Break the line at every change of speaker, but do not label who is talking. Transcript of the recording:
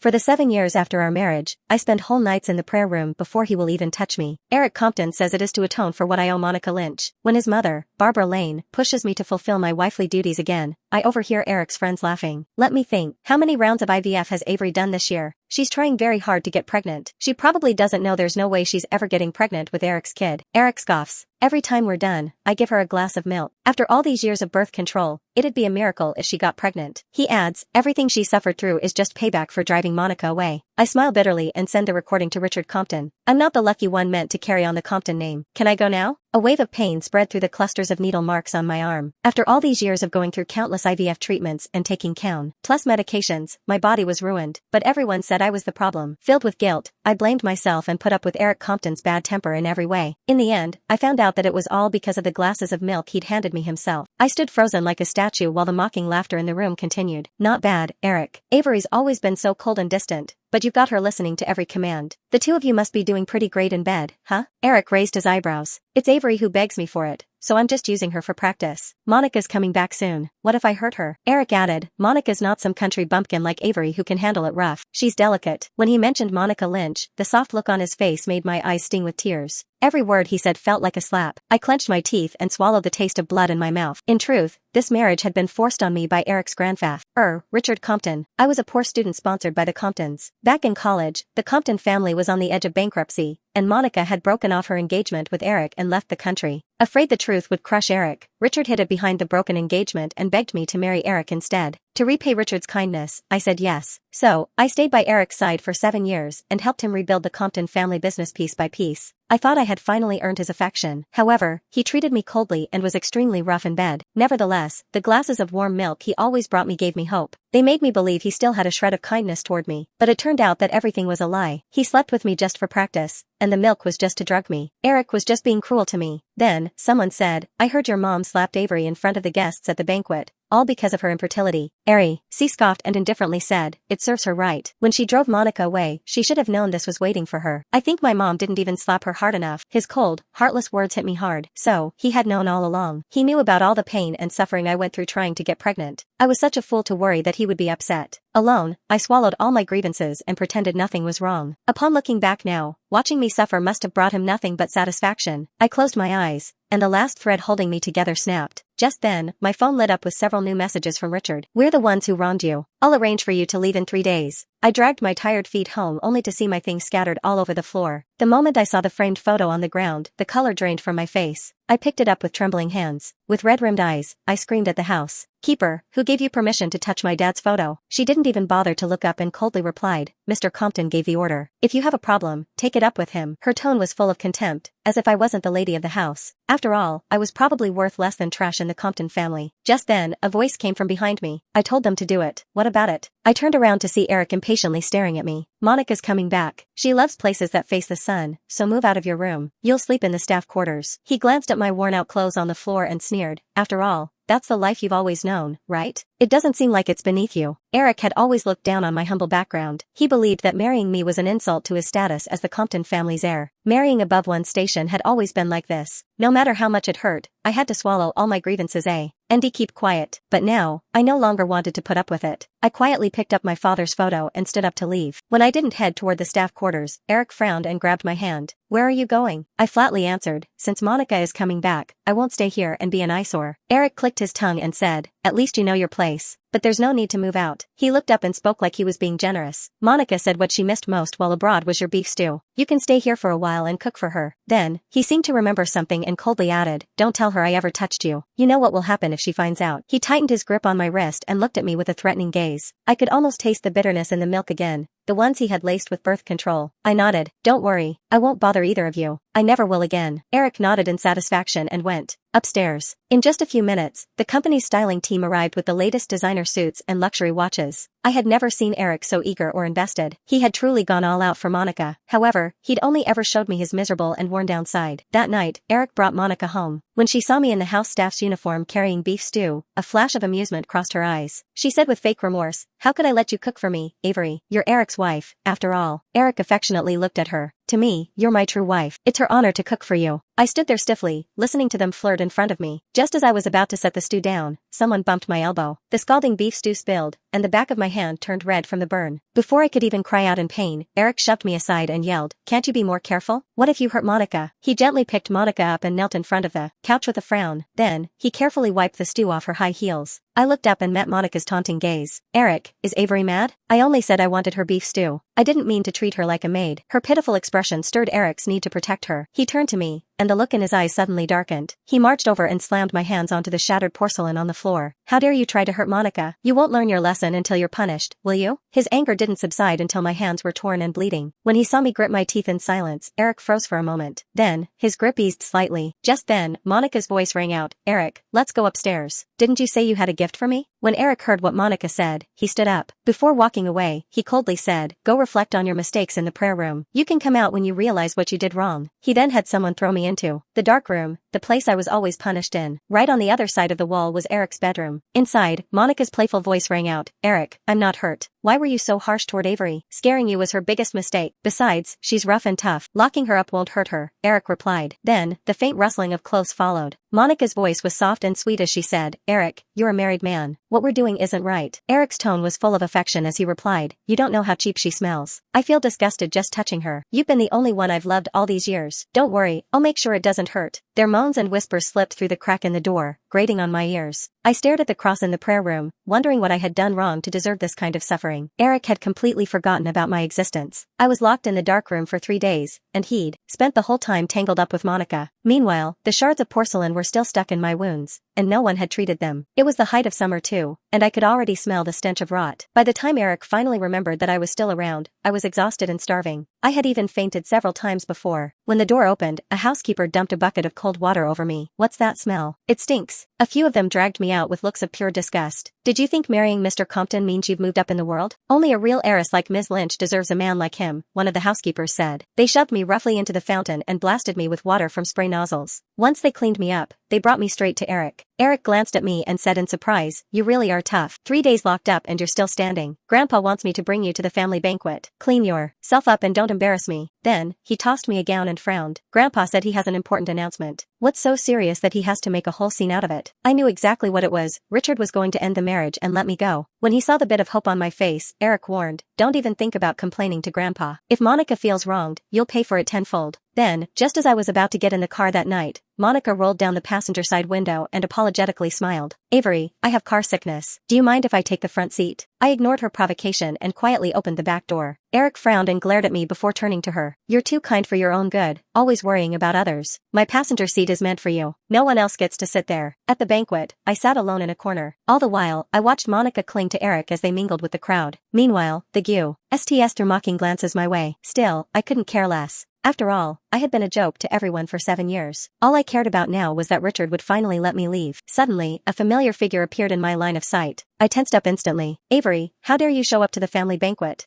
For the 7 years after our marriage, I spend whole nights in the prayer room before he will even touch me. Eric Compton says it is to atone for what I owe Monica Lynch. When his mother, Barbara Lane, pushes me to fulfill my wifely duties again, I overhear Eric's friends laughing. Let me think. How many rounds of IVF has Avery done this year? She's trying very hard to get pregnant. She probably doesn't know there's no way she's ever getting pregnant with Eric's kid. Eric scoffs. Every time we're done, I give her a glass of milk. After all these years of birth control, it'd be a miracle if she got pregnant. He adds, everything she suffered through is just payback for driving Monica away. I smile bitterly and send the recording to Richard Compton. I'm not the lucky one meant to carry on the Compton name. Can I go now? A wave of pain spread through the clusters of needle marks on my arm. After all these years of going through countless IVF treatments and taking count, plus medications, my body was ruined. But everyone said I was the problem. Filled with guilt, I blamed myself and put up with Eric Compton's bad temper in every way. In the end, I found out that it was all because of the glasses of milk he'd handed me himself. I stood frozen like a statue while the mocking laughter in the room continued. Not bad, Eric. Avery's always been so cold and distant, but you've got her listening to every command. The two of you must be doing pretty great in bed, huh? Eric raised his eyebrows. It's Avery who begs me for it, so I'm just using her for practice. Monica's coming back soon. What if I hurt her? Eric added, Monica's not some country bumpkin like Avery who can handle it rough. She's delicate. When he mentioned Monica Lynch, the soft look on his face made my eyes sting with tears. Every word he said felt like a slap. I clenched my teeth and swallowed the taste of blood in my mouth. In truth, this marriage had been forced on me by Eric's grandfather, Richard Compton. I was a poor student sponsored by the Comptons. Back in college, the Compton family was on the edge of bankruptcy, and Monica had broken off her engagement with Eric and left the country. Afraid the truth would crush Eric, Richard hid it behind the broken engagement and begged me to marry Eric instead. To repay Richard's kindness, I said yes. So, I stayed by Eric's side for 7 years and helped him rebuild the Compton family business piece by piece. I thought I had finally earned his affection. However, he treated me coldly and was extremely rough in bed. Nevertheless, the glasses of warm milk he always brought me gave me hope. They made me believe he still had a shred of kindness toward me. But it turned out that everything was a lie. He slept with me just for practice, and the milk was just to drug me. Eric was just being cruel to me. Then, someone said, I heard your mom slapped Avery in front of the guests at the banquet, all because of her infertility. She scoffed and indifferently said, it serves her right. When she drove Monica away, she should have known this was waiting for her. I think my mom didn't even slap her hard enough. His cold, heartless words hit me hard. So, he had known all along. He knew about all the pain and suffering I went through trying to get pregnant. I was such a fool to worry that he would be upset. Alone, I swallowed all my grievances and pretended nothing was wrong. Upon looking back now, watching me suffer must have brought him nothing but satisfaction. I closed my eyes, and the last thread holding me together snapped. Just then, my phone lit up with several new messages from Richard. We're the ones who wronged you. I'll arrange for you to leave in 3 days. I dragged my tired feet home only to see my things scattered all over the floor. The moment I saw the framed photo on the ground, the color drained from my face. I picked it up with trembling hands. With red-rimmed eyes, I screamed at the house keeper, who gave you permission to touch my dad's photo? She didn't even bother to look up and coldly replied, Mr. Compton gave the order. If you have a problem, take it up with him. Her tone was full of contempt, as if I wasn't the lady of the house. After all, I was probably worth less than trash in the Compton family. Just then, a voice came from behind me. I told them to do it. What about it? I turned around to see Eric impatiently staring at me. Monica's coming back. She loves places that face the sun, so move out of your room. You'll sleep in the staff quarters. He glanced at my worn-out clothes on the floor and sneered. After all, that's the life you've always known, right? It doesn't seem like it's beneath you. Eric had always looked down on my humble background. He believed that marrying me was an insult to his status as the Compton family's heir. Marrying above one's station had always been like this. No matter how much it hurt, I had to swallow all my grievances and keep quiet. But now, I no longer wanted to put up with it. I quietly picked up my father's photo and stood up to leave. When I didn't head toward the staff quarters, Eric frowned and grabbed my hand. Where are you going? I flatly answered, since Monica is coming back, I won't stay here and be an eyesore. Eric clicked his tongue and said, at least you know your place. But there's no need to move out. He looked up and spoke like he was being generous. Monica said what she missed most while abroad was your beef stew. You can stay here for a while and cook for her. Then, he seemed to remember something and coldly added, don't tell her I ever touched you. You know what will happen if she finds out. He tightened his grip on my wrist and looked at me with a threatening gaze. I could almost taste the bitterness in the milk again, the ones he had laced with birth control. I nodded. Don't worry, I won't bother either of you. I never will again. Eric nodded in satisfaction and went upstairs. In just a few minutes, the company's styling team arrived with the latest designer suits and luxury watches. I had never seen Eric so eager or invested. He had truly gone all out for Monica. However, he'd only ever showed me his miserable and worn-down side. That night, Eric brought Monica home. When she saw me in the house staff's uniform carrying beef stew, a flash of amusement crossed her eyes. She said with fake remorse, how could I let you cook for me, Avery? You're Eric's wife, after all. Eric affectionately looked at her. To me, you're my true wife. It's her honor to cook for you. I stood there stiffly, listening to them flirt in front of me. Just as I was about to set the stew down, someone bumped my elbow. The scalding beef stew spilled, and the back of my hand turned red from the burn. Before I could even cry out in pain, Eric shoved me aside and yelled, "Can't you be more careful? What if you hurt Monica?" He gently picked Monica up and knelt in front of the couch with a frown. Then, he carefully wiped the stew off her high heels. I looked up and met Monica's taunting gaze. "Eric, is Avery mad? I only said I wanted her beef stew. I didn't mean to treat her like a maid." Her pitiful expression stirred Eric's need to protect her. He turned to me, and the look in his eyes suddenly darkened. He marched over and slammed my hands onto the shattered porcelain on the floor. "How dare you try to hurt Monica? You won't learn your lesson until you're punished, will you?" His anger didn't subside until my hands were torn and bleeding. When he saw me grit my teeth in silence, Eric froze for a moment. Then, his grip eased slightly. Just then, Monica's voice rang out, "Eric, let's go upstairs. Didn't you say you had a gift for me?" When Eric heard what Monica said, he stood up. Before walking away, he coldly said, "Go reflect on your mistakes in the prayer room. You can come out when you realize what you did wrong." He then had someone throw me into the dark room, the place I was always punished in. Right on the other side of the wall was Eric's bedroom. Inside, Monica's playful voice rang out, "Eric, I'm not hurt. Why were you so harsh toward Avery? Scaring you was her biggest mistake. Besides, she's rough and tough. Locking her up won't hurt her," Eric replied. Then, the faint rustling of clothes followed. Monica's voice was soft and sweet as she said, "Eric, you're a married man. What we're doing isn't right." Eric's tone was full of affection as he replied, "You don't know how cheap she smells. I feel disgusted just touching her. You've been the only one I've loved all these years. Don't worry, I'll make sure it doesn't hurt." Their moans and whispers slipped through the crack in the door, grating on my ears. I stared at the cross in the prayer room, wondering what I had done wrong to deserve this kind of suffering. Eric had completely forgotten about my existence. I was locked in the dark room for 3 days, and he'd spent the whole time tangled up with Monica. Meanwhile, the shards of porcelain were still stuck in my wounds, and no one had treated them. It was the height of summer too, and I could already smell the stench of rot. By the time Eric finally remembered that I was still around, I was exhausted and starving. I had even fainted several times before. When the door opened, a housekeeper dumped a bucket of cold water over me. "What's that smell? It stinks." A few of them dragged me out with looks of pure disgust. "Did you think marrying Mr. Compton means you've moved up in the world? Only a real heiress like Ms. Lynch deserves a man like him," one of the housekeepers said. They shoved me roughly into the fountain and blasted me with water from spray nozzles. Once they cleaned me up, they brought me straight to Eric. Eric glanced at me and said in surprise, "You really are tough. 3 days locked up and you're still standing. Grandpa wants me to bring you to the family banquet. Clean yourself up and don't embarrass me." Then, he tossed me a gown and frowned. "Grandpa said he has an important announcement." "What's so serious that he has to make a whole scene out of it?" I knew exactly what it was. Richard was going to end the marriage and let me go. When he saw the bit of hope on my face, Eric warned, "Don't even think about complaining to Grandpa. If Monica feels wronged, you'll pay for it tenfold." Then, just as I was about to get in the car that night, Monica rolled down the passenger side window and apologetically smiled. "Avery, I have car sickness. Do you mind if I take the front seat?" I ignored her provocation and quietly opened the back door. Eric frowned and glared at me before turning to her. "You're too kind for your own good, always worrying about others. My passenger seat is meant for you. No one else gets to sit there." At the banquet, I sat alone in a corner. All the while, I watched Monica cling to Eric as they mingled with the crowd. Meanwhile, the GoodNovel threw mocking glances my way. Still, I couldn't care less. After all, I had been a joke to everyone for 7 years. All I cared about now was that Richard would finally let me leave. Suddenly, a familiar figure appeared in my line of sight. I tensed up instantly. "Avery, how dare you show up to the family banquet?"